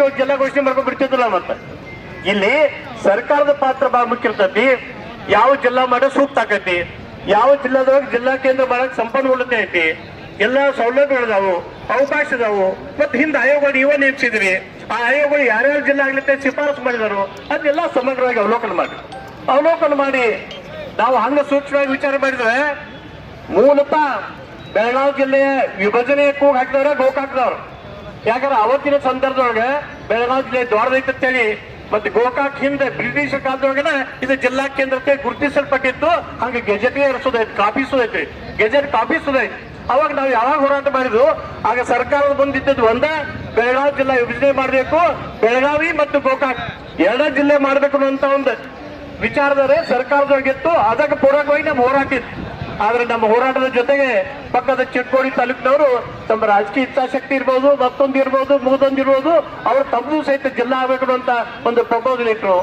ಅವರಿಗೆ ಜಿಲ್ಲಾ ಘೋಷಣೆ ಮಾಡ್ಕೊಂಡು ಬಿಡ್ತಿದ್ದಿಲ್ಲ. ಮತ್ತೆ ಇಲ್ಲಿ ಸರ್ಕಾರದ ಪಾತ್ರ ಬಹಳ ಮುಖ್ಯ ಇರ್ತೈತಿ. ಯಾವ ಜಿಲ್ಲಾ ಮಾಡೋ ಸೂಕ್ತ ಆಕೈತಿ, ಯಾವ ಜಿಲ್ಲಾದೊಳಗೆ ಜಿಲ್ಲಾ ಕೇಂದ್ರ ಮಾಡಕ್ ಸಂಪನ್ಮೂಲತೆ ಐತಿ, ಎಲ್ಲ ಸೌಲಭ್ಯಗಳಿದಾವು, ಅವಕಾಶ ಇದಾವು. ಮತ್ತೆ ಹಿಂದೆ ಆಯೋಗಗಳು ಇವ ನೇಮಿಸಿದ್ರಿ, ಆ ಆಯೋಗಗಳು ಯಾರ್ಯಾವ ಜಿಲ್ಲಾ ಆಗ್ಲಿಕ್ಕೆ ಶಿಫಾರಸು ಮಾಡಿದಾರು ಅದನ್ನೆಲ್ಲ ಸಮಗ್ರವಾಗಿ ಅವಲೋಕನ ಮಾಡಿ ನಾವು ಹಂಗ ಸೂಕ್ಷ್ಮವಾಗಿ ವಿಚಾರ ಮಾಡಿದ್ರೆ ಮೂಲತಃ ಬೆಳಗಾವಿ ಜಿಲ್ಲೆಯ ವಿಭಜನೆ ಕೂಗ್ ಹಾಕಿದವ್ರೆ ಗೋಕಾಕ್ದವ್ರು. ಯಾಕಂದ್ರೆ ಅವತ್ತಿನ ಸಂದರ್ಭದೊಳಗೆ ಬೆಳಗಾವಿ ಜಿಲ್ಲೆ ದೊಡ್ಡದೈತಂತೇಳಿ ಮತ್ತೆ ಗೋಕಾಕ್ ಹಿಂದೆ ಬ್ರಿಟಿಷ್ ಕಾಲದೊಳಗನ ಇದು ಜಿಲ್ಲಾ ಕೇಂದ್ರಕ್ಕೆ ಗುರುತಿಸಲ್ಪಟ್ಟಿತ್ತು. ಹಂಗೆ ಗೆಜೆಟ್ ಇರಿಸೋದೈತಿ, ಕಾಪಿಸೋದೈತಿ, ಗೆಜೆಟ್ ಕಾಪಿಸೋದೈತಿ. ಅವಾಗ ನಾವು ಯಾವಾಗ ಹೋರಾಟ ಮಾಡಿದ್ವು, ಆಗ ಸರ್ಕಾರದ ಬಂದಿದ್ದದ್ದು ಒಂದ ಬೆಳಗಾವಿ ಜಿಲ್ಲಾ ವಿಭಜನೆ ಮಾಡಬೇಕು, ಬೆಳಗಾವಿ ಮತ್ತು ಗೋಕಾಕ್ ಎರಡೇ ಜಿಲ್ಲೆ ಮಾಡಬೇಕು ಅನ್ನುವಂತ ಒಂದು ವಿಚಾರದರೆ ಸರ್ಕಾರದೊಳಗಿತ್ತು. ಅದಕ್ಕೆ ಪೂರಕವಾಗಿ ನಮ್ಮ ಹೋರಾಟ ಇತ್ತು. ಆದ್ರೆ ನಮ್ಮ ಹೋರಾಟದ ಜೊತೆಗೆ ಪಕ್ಕದ ಚಿಕ್ಕೋಡಿ ತಾಲೂಕಿನವರು ತಮ್ಮ ರಾಜಕೀಯ ಇಚ್ಛಾಶಕ್ತಿ ಇರ್ಬೋದು, ಮತ್ತೊಂದು ಇರ್ಬೋದು, ಮೂದೊಂದಿರ್ಬೋದು, ಅವರು ತಮ್ಮದು ಸಹಿತ ಜಿಲ್ಲಾ ಆಗಬೇಕು ಅಂತ ಒಂದು ಪ್ರಪೋಸಲ್ ಇಟ್ರು.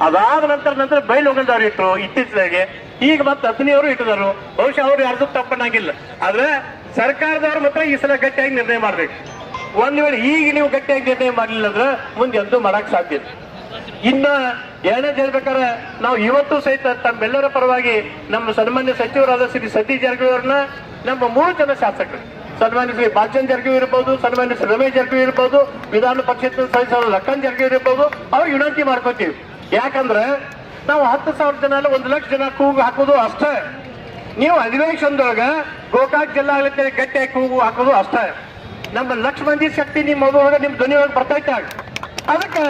ಅದಾದ ನಂತರ ಬಯಲು ಹೋಗಲ್ದವ್ರು ಇಟ್ರು ಇತ್ತೀಚೆಗೆ. ಈಗ ಮತ್ತೆ ಅತನಿಯವರು ಇಟ್ಟಿದ್ದಾರೆ. ಬಹುಶಃ ಅವ್ರು ಯಾರ್ದು ತಪ್ಪನ್ನಾಗಿಲ್ಲ. ಆದ್ರೆ ಸರ್ಕಾರದವ್ರು ಮಾತ್ರ ಈ ಸಲ ಗಟ್ಟಿಯಾಗಿ ನಿರ್ಣಯ ಮಾಡ್ಬೇಕು. ಒಂದ್ ವೇಳೆ ಈಗ ನೀವು ಗಟ್ಟಿಯಾಗಿ ನಿರ್ಣಯ ಮಾಡಲಿಲ್ಲ ಅಂದ್ರೆ ಮುಂದೆ ಎಂದೂ ಮಾಡಕ್ ಸಾಧ್ಯ ಇಲ್ಲ. ಇನ್ನ ಎರಡನೇ ಹೇಳ್ಬೇಕಾದ್ರೆ ನಾವು ಇವತ್ತು ಸಹಿತ ತಮ್ಮೆಲ್ಲರ ಪರವಾಗಿ ನಮ್ಮ ಸನ್ಮಾನ್ಯ ಸಚಿವರಾದ ಶ್ರೀ ಸತೀಶ್ ಜಾರಕಿಹೊಳಿ ಅವ್ರನ್ನ, ನಮ್ಮ 3 ಜನ ಶಾಸಕರು, ಸನ್ಮಾನ್ಯ ಶ್ರೀ ಬಾಲಚಂದ್ರ ಜಾರಕಿಹೊಳಿ ಇರ್ಬೋದು, ಸನ್ಮಾನ್ಯ ಶ್ರೀ ರಮೇಶ್ ಜಾರಕಿಹೊಳಿ ಇರ್ಬೋದು, ವಿಧಾನ ಪರಿಷತ್ ಸದಸ್ಯರು ಲಕ್ಕನ್ ಜಾರಕಿಹೊಳಿ ಇರ್ಬೋದು, ಅವ್ರಿಗೆ ವಿನಂತಿ ಮಾಡ್ಕೋತೀವಿ. ಯಾಕಂದ್ರೆ ನಾವು 10,000 ಜನ ಅಲ್ಲ 1 ಲಕ್ಷ ಜನ ಕೂಗು ಹಾಕೋದು ಅಷ್ಟೇ. ನೀವು ಅಧಿವೇಶನದೊಳಗ ಗೋಕಾಕ್ ಜಿಲ್ಲಾ ಆಗಲಿಕ್ಕೆ ಗಟ್ಟಿಯಾಗಿ ಕೂಗು ಹಾಕೋದು ಅಷ್ಟೇ. ನಮ್ಮ ಲಕ್ಷ ಮಂದಿ ಶಕ್ತಿ ನಿಮ್ಮ ಮಗುವಾಗ ನಿಮ್ ಧ್ವನಿಯೊಳಗೆ ಬರ್ತೈತೆ. ಅದಕ್ಕೆ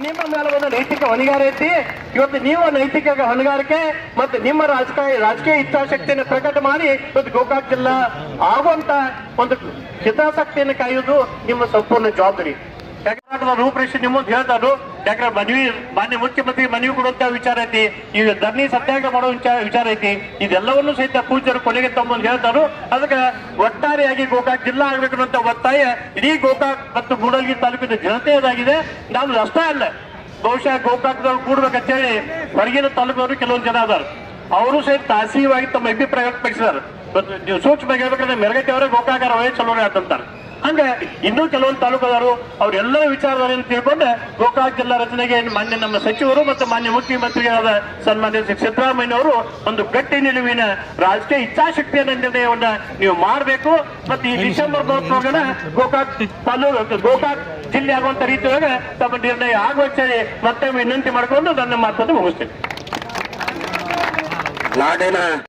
ನಿಮ್ಮ ಮೇಲೆ ಒಂದು ನೈತಿಕ ಹೊಣೆಗಾರ ಐತಿ. ಇವತ್ತು ನೀವು ನೈತಿಕ ಹೊಣೆಗಾರಿಕೆ ಮತ್ತೆ ನಿಮ್ಮ ರಾಜಕೀಯ ಇಚ್ಛಾಶಕ್ತಿಯನ್ನು ಪ್ರಕಟ ಮಾಡಿ ಇವತ್ತು ಗೋಕಾಕ್ ಜಿಲ್ಲಾ ಆಗುವಂತ ಒಂದು ಹಿತಾಸಕ್ತಿಯನ್ನು ಕಾಯುವುದು ನಿಮ್ಮ ಸಂಪೂರ್ಣ ಜವಾಬ್ದಾರಿ. ಯಾಕಂದ್ರೆ ರೂಪರೇಷೆ ನಿಮ್ಮದು ಹೇಳ್ತಾರು. ಯಾಕಂದ್ರೆ ಮಾನ್ಯ ಮುಖ್ಯಮಂತ್ರಿ ಮನವಿ ಕೊಡುವಂತ ವಿಚಾರ ಐತಿ, ಈಗ ಧರಣಿ ಸತ್ಯಾಗ್ರಹ ಮಾಡೋ ವಿಚಾರ ಐತಿ. ಇದೆಲ್ಲವನ್ನೂ ಸಹಿತ ಪೂಜ್ಯರು ಕೊನೆಗೆ ತಮ್ಮಂದು ಹೇಳ್ತಾರು. ಅದಕ್ಕೆ ಒಟ್ಟಾರೆಯಾಗಿ ಗೋಕಾಕ್ ಜಿಲ್ಲಾ ಆಗ್ಬೇಕು ಅಂತ ಒತ್ತಾಯ ಇಡೀ ಗೋಕಾಕ್ ಮತ್ತು ಗೂಡಲಗಿ ತಾಲೂಕಿನ ಜನತೆಯದಾಗಿದೆ. ನಾನು ಅಷ್ಟೇ ಅಲ್ಲ, ಬಹುಶಃ ಗೋಕಾಕ್ದವ್ರು ಕೂಡ್ಬೇಕಂತೇಳಿ ಹೊರಗಿನ ತಾಲೂಕವರು ಕೆಲವೊಂದು ಜನ ಅದಾರ. ಅವರು ಸಹಿತ ತಾಸೀಯವಾಗಿ ತಮ್ಮ ಅಭಿಪ್ರಾಯ ವ್ಯಕ್ತಪಡಿಸಿದಾರೆ. ನೀವು ಸೂಕ್ಷ್ಮವಾಗಿ ಹೇಳ್ಬೇಕಂದ್ರೆ ಮೆರಗಟ್ಟಿ ಅವರೇ ಗೋಕಾಕಾರ ಅವರೇ ಚಲೋ ಅಂತಂತಾರೆ. ಹಂಗೆ ಇನ್ನೂ ಕೆಲವೊಂದು ತಾಲೂಕುದಾರು ಅವರೆಲ್ಲರ ವಿಚಾರಗಳನ್ನು ತಿಳ್ಕೊಂಡು ಗೋಕಾಕ್ ಜಿಲ್ಲಾ ರಚನೆಗೆ ಮಾನ್ಯ ನಮ್ಮ ಸಚಿವರು ಮತ್ತು ಮಾನ್ಯ ಮುಖ್ಯಮಂತ್ರಿಗಳಾದ ಸನ್ಮಾನ್ಯ ಸಿದ್ದರಾಮಯ್ಯ ಅವರು ಒಂದು ಗಟ್ಟಿ ನಿಲುವಿನ ರಾಜಕೀಯ ಇಚ್ಛಾಶಕ್ತಿಯ ನಿರ್ಣಯವನ್ನ ನೀವು ಮಾಡಬೇಕು. ಮತ್ತು ಈ ಡಿಸೆಂಬರ್ 30 ಗೋಕಾಕ್ ಜಿಲ್ಲೆ ಆಗುವಂತ ರೀತಿಯೊಳಗೆ ತಮ್ಮ ನಿರ್ಣಯ ಆಗುವಂತೆ ಮತ್ತೆ ವಿನಂತಿ ಮಾಡಿಕೊಂಡು ನನ್ನ ಮಾತನ್ನು ಮುಗಿಸ್ತೇನೆ.